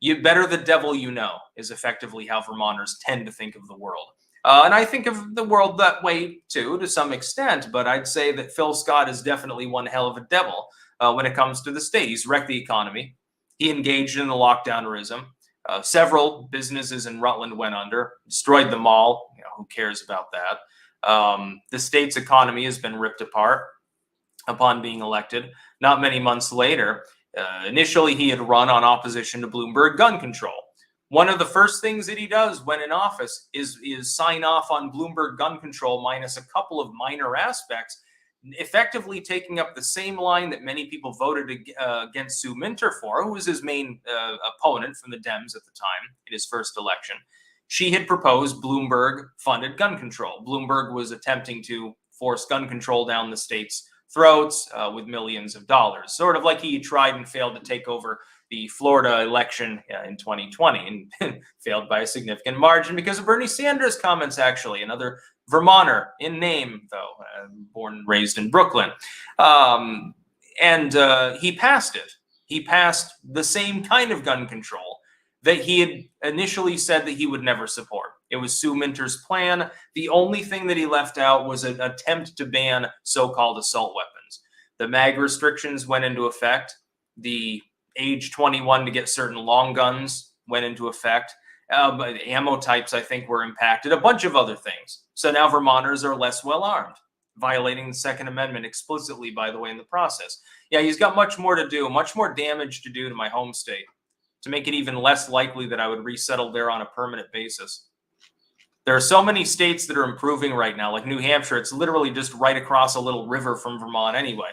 You better the devil you know is effectively how Vermonters tend to think of the world. And I think of the world that way, too, to some extent. But I'd say that Phil Scott is definitely one hell of a devil when it comes to the state. He's wrecked the economy. He engaged in the lockdownerism. Several businesses in Rutland went under, destroyed them all. Who cares about that? The state's economy has been ripped apart upon being elected. Not many months later, initially he had run on opposition to Bloomberg gun control. One of the first things that he does when in office is sign off on Bloomberg gun control minus a couple of minor aspects, effectively taking up the same line that many people voted against Sue Minter for, who was his main opponent from the Dems at the time in his first election. She had proposed Bloomberg-funded gun control. Bloomberg was attempting to force gun control down the state's throats with millions of dollars, sort of like he tried and failed to take over the Florida election in 2020 and failed by a significant margin because of Bernie Sanders' comments, actually. Another Vermonter in name, though, born and raised in Brooklyn. And he passed it. He passed the same kind of gun control that he had initially said that he would never support. It was Sue Minter's plan. The only thing that he left out was an attempt to ban so-called assault weapons. The mag restrictions went into effect. The age 21 to get certain long guns went into effect. But ammo types, I think, were impacted. A bunch of other things. So now Vermonters are less well-armed, violating the Second Amendment explicitly, by the way, in the process. Yeah, he's got much more to do, much more damage to do to my home state to make it even less likely that I would resettle there on a permanent basis. There are so many states that are improving right now, like New Hampshire. It's literally just right across a little river from Vermont anyway.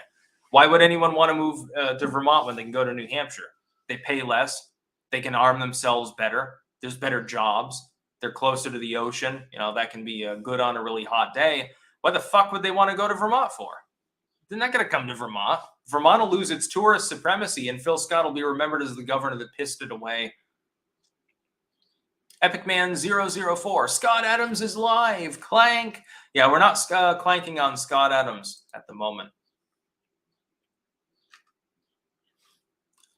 Why would anyone want to move to Vermont when they can go to New Hampshire? They pay less. They can arm themselves better. There's better jobs. They're closer to the ocean. That can be good on a really hot day. Why the fuck would they want to go to Vermont for? They're not going to come to Vermont. Vermont will lose its tourist supremacy, and Phil Scott will be remembered as the governor that pissed it away. Epic Man 004. Scott Adams is live. Clank. Yeah, we're not clanking on Scott Adams at the moment.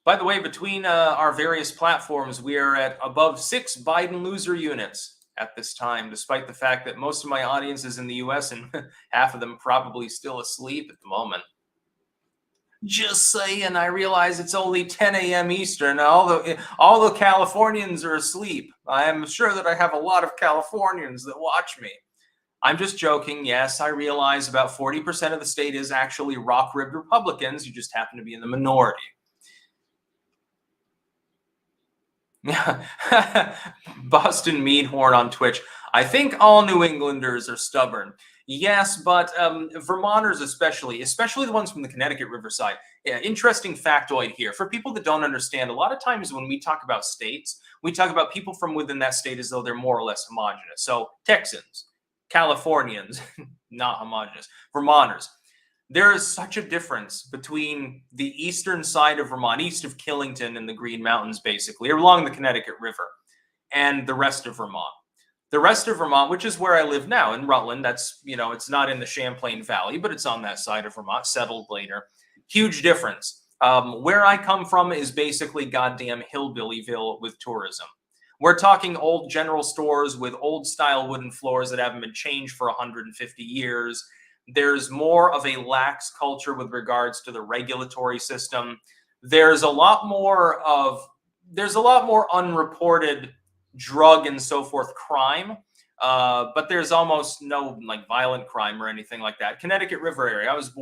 By the way, between our various platforms, we are at above 6 Biden loser units at this time, despite the fact that most of my audience is in the U.S. and half of them probably still asleep at the moment. Just saying, I realize it's only 10 a.m. Eastern. All the Californians are asleep. I am sure that I have a lot of Californians that watch me. I'm just joking. Yes, I realize about 40% of the state is actually rock-ribbed Republicans. You just happen to be in the minority. Yeah. Boston Meadhorn on Twitch. I think all New Englanders are stubborn. Yes, but Vermonters especially the ones from the Connecticut Riverside. Yeah, interesting factoid here. For people that don't understand, a lot of times when we talk about states, we talk about people from within that state as though they're more or less homogenous. So Texans, Californians, not homogenous. Vermonters. There is such a difference between the eastern side of Vermont, east of Killington and the Green Mountains, basically, or along the Connecticut River, and the rest of Vermont. The rest of Vermont, which is where I live now in Rutland, that's, it's not in the Champlain Valley, but it's on that side of Vermont, settled later. Huge difference. Where I come from is basically goddamn hillbillyville with tourism. We're talking old general stores with old style wooden floors that haven't been changed for 150 years. There's more of a lax culture with regards to the regulatory system. There's a lot more unreported drug and so forth crime, but there's almost no violent crime or anything like that. Connecticut River area. I was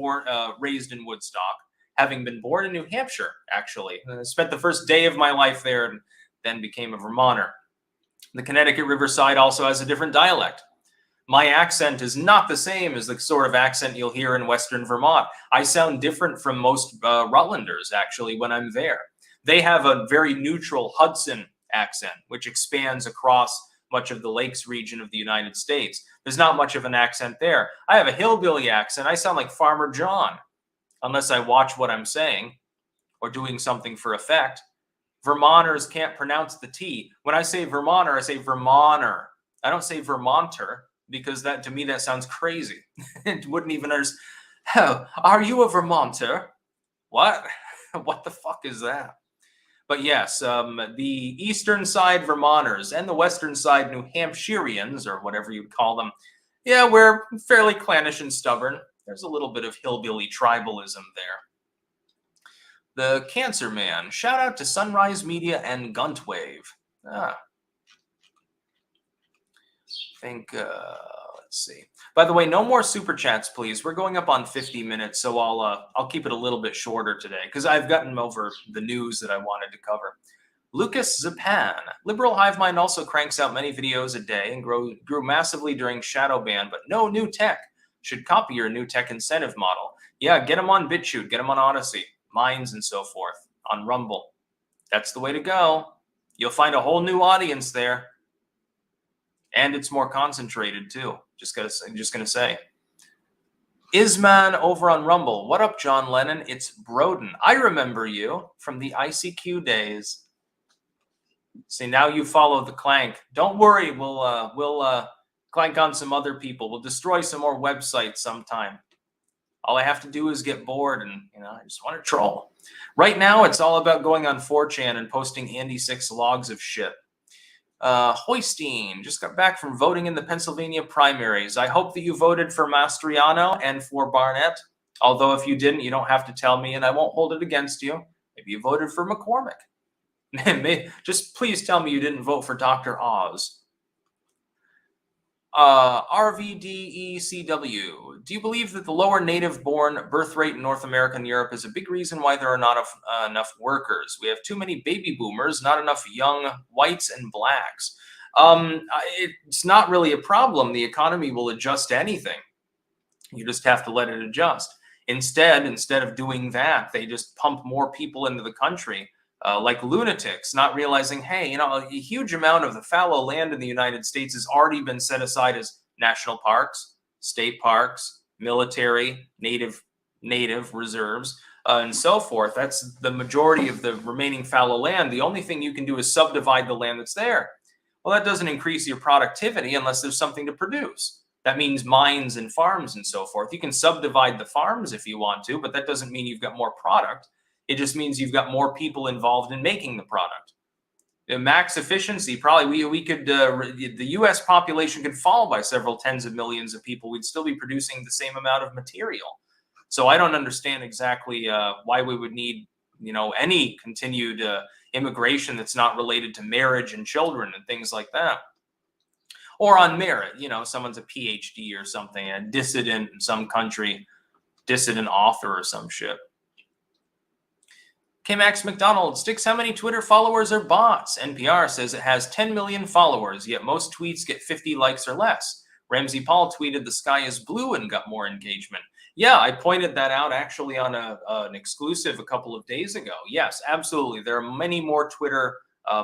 raised in Woodstock, having been born in New Hampshire, actually. I spent the first day of my life there and then became a Vermonter. The Connecticut Riverside also has a different dialect. My accent is not the same as the sort of accent you'll hear in Western Vermont. I sound different from most Rutlanders, actually, when I'm there. They have a very neutral Hudson accent, which expands across much of the Lakes region of the United States. There's not much of an accent there. I have a hillbilly accent. I sound like Farmer John, unless I watch what I'm saying or doing something for effect. Vermonters can't pronounce the T. When I say Vermonter, I say Vermonter. I don't say Vermonter, because that, to me, that sounds crazy. It wouldn't even understand. Oh, are you a Vermonter? What? What the fuck is that? But yes, the eastern side Vermonters and the western side New Hampshireans, or whatever you'd call them, yeah, we're fairly clannish and stubborn. There's a little bit of hillbilly tribalism there. The Cancer Man. Shout out to Sunrise Media and Guntwave. Let's see. By the way, no more super chats, please. We're going up on 50 minutes, so I'll keep it a little bit shorter today because I've gotten over the news that I wanted to cover. Lucas Zapan. Liberal hive mind also cranks out many videos a day and grew massively during shadow ban, but no new tech. Should copy your new tech incentive model. Yeah, get them on BitChute, get them on Odyssey, Minds, and so forth, on Rumble. That's the way to go. You'll find a whole new audience there. And it's more concentrated too. I'm just gonna say. Isman over on Rumble. What up, John Lennon? It's Broden. I remember you from the ICQ days. See, now you follow the clank. Don't worry, we'll clank on some other people. We'll destroy some more websites sometime. All I have to do is get bored and I just want to troll. Right now, it's all about going on 4chan and posting Andy 6 logs of shit. Hoystein just got back from voting in the Pennsylvania primaries. I hope that you voted for Mastriano and for Barnett. Although if you didn't, you don't have to tell me and I won't hold it against you. Maybe you voted for McCormick. Just please tell me you didn't vote for Dr. Oz. RVDECW. Do you believe that the lower native-born birth rate in North America and Europe is a big reason why there are not enough workers? We have too many baby boomers, not enough young whites and blacks. It's not really a problem. The economy will adjust to anything. You just have to let it adjust. Instead of doing that, they just pump more people into the country. Like lunatics, not realizing, hey, a huge amount of the fallow land in the United States has already been set aside as national parks, state parks, military, native reserves. and so forth. That's the majority of the remaining fallow land. The only thing you can do is subdivide the land that's there. Well, that doesn't increase your productivity unless there's something to produce. That means mines and farms and so forth. You can subdivide the farms if you want to, but that doesn't mean you've got more product. It just means you've got more people involved in making the product. The max efficiency, probably we could, the U.S. population could fall by several tens of millions of people. We'd still be producing the same amount of material. So I don't understand exactly why we would need, any continued immigration that's not related to marriage and children and things like that. Or on merit, someone's a PhD or something, a dissident in some country, dissident author or some shit. K-Max McDonald, Sticks, how many Twitter followers are bots? NPR says it has 10 million followers, yet most tweets get 50 likes or less. Ramsey Paul tweeted the sky is blue and got more engagement. Yeah, I pointed that out actually on an exclusive a couple of days ago. Yes, absolutely. There are many more Twitter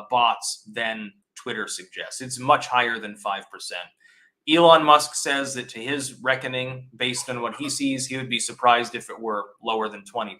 bots than Twitter suggests. It's much higher than 5%. Elon Musk says that to his reckoning, based on what he sees, he would be surprised if it were lower than 20%.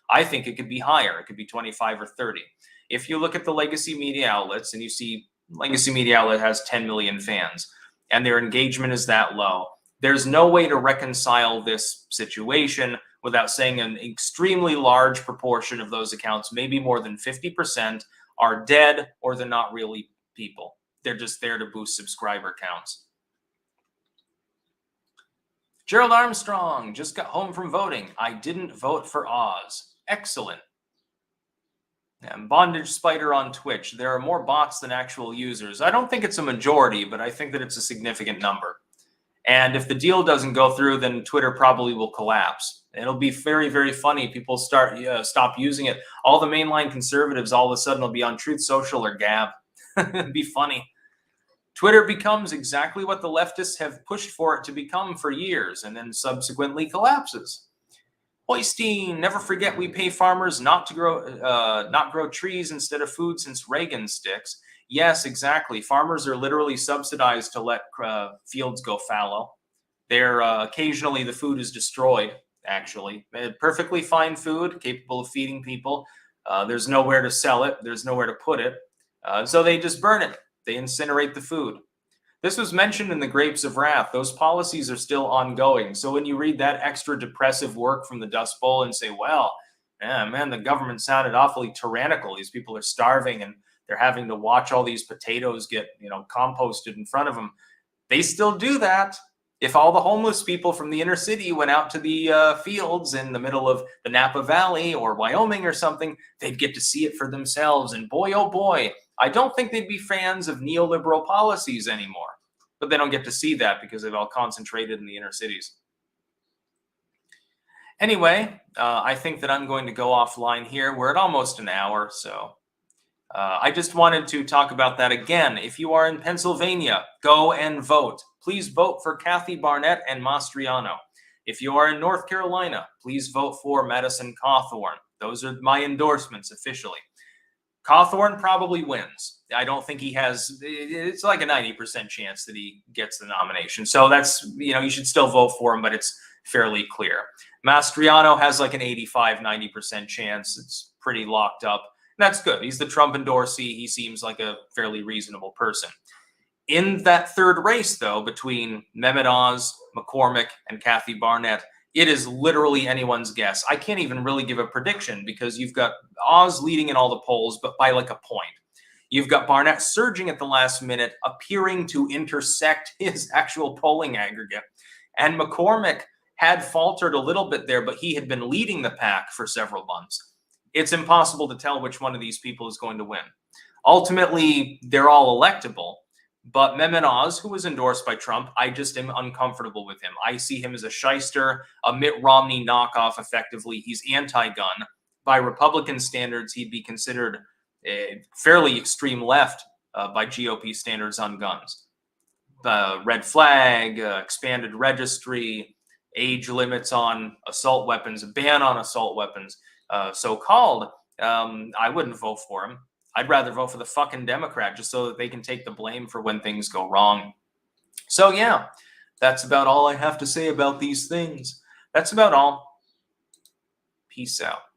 I think it could be higher. It could be 25 or 30. If you look at the legacy media outlets and you see legacy media outlet has 10 million fans and their engagement is that low, there's no way to reconcile this situation without saying an extremely large proportion of those accounts, maybe more than 50%, are dead or they're not really people. They're just there to boost subscriber counts. Gerald Armstrong just got home from voting. I didn't vote for Oz. Excellent. And Bondage Spider on Twitch. There are more bots than actual users. I don't think it's a majority, but I think that it's a significant number. And if the deal doesn't go through, then Twitter probably will collapse. It'll be very, very funny. People stop using it. All the mainline conservatives all of a sudden will be on Truth Social or Gab. It'd be funny. Twitter becomes exactly what the leftists have pushed for it to become for years and then subsequently collapses. Hoisteen, never forget we pay farmers not to grow trees instead of food since Reagan sticks. Yes, exactly. Farmers are literally subsidized to let fields go fallow. They're occasionally the food is destroyed, actually. Perfectly fine food, capable of feeding people. There's nowhere to sell it. There's nowhere to put it. So they just burn it. They incinerate the food. This was mentioned in the Grapes of Wrath. Those policies are still ongoing. So when you read that extra depressive work from the Dust Bowl and say, well, yeah, man, the government sounded awfully tyrannical. These people are starving and they're having to watch all these potatoes get, composted in front of them. They still do that. If all the homeless people from the inner city went out to the fields in the middle of the Napa Valley or Wyoming or something, they'd get to see it for themselves. And boy, oh boy, I don't think they'd be fans of neoliberal policies anymore. But they don't get to see that because they've all concentrated in the inner cities. Anyway, I think that I'm going to go offline here. We're at almost an hour, so I just wanted to talk about that again. If you are in Pennsylvania, go and vote. Please vote for Kathy Barnett and Mastriano. If you are in North Carolina, please vote for Madison Cawthorn. Those are my endorsements officially. Cawthorn probably wins. I don't think he has, it's like a 90% chance that he gets the nomination. So that's, you should still vote for him, but it's fairly clear. Mastriano has like an 85, 90% chance. It's pretty locked up. That's good. He's the Trump endorsee. He seems like a fairly reasonable person. In that third race, though, between Mehmet Oz, McCormick, and Kathy Barnett, it is literally anyone's guess. I can't even really give a prediction because you've got Oz leading in all the polls, but by like a point. You've got Barnett surging at the last minute, appearing to intersect his actual polling aggregate. And McCormick had faltered a little bit there, but he had been leading the pack for several months. It's impossible to tell which one of these people is going to win. Ultimately, they're all electable. But Mehmet Oz, who was endorsed by Trump, I just am uncomfortable with him. I see him as a shyster, a Mitt Romney knockoff, effectively. He's anti-gun. By Republican standards, he'd be considered a fairly extreme left by GOP standards on guns. Red flag, expanded registry, age limits on assault weapons, a ban on assault weapons, so-called. I wouldn't vote for him. I'd rather vote for the fucking Democrat just so that they can take the blame for when things go wrong. So yeah, that's about all I have to say about these things. That's about all. Peace out.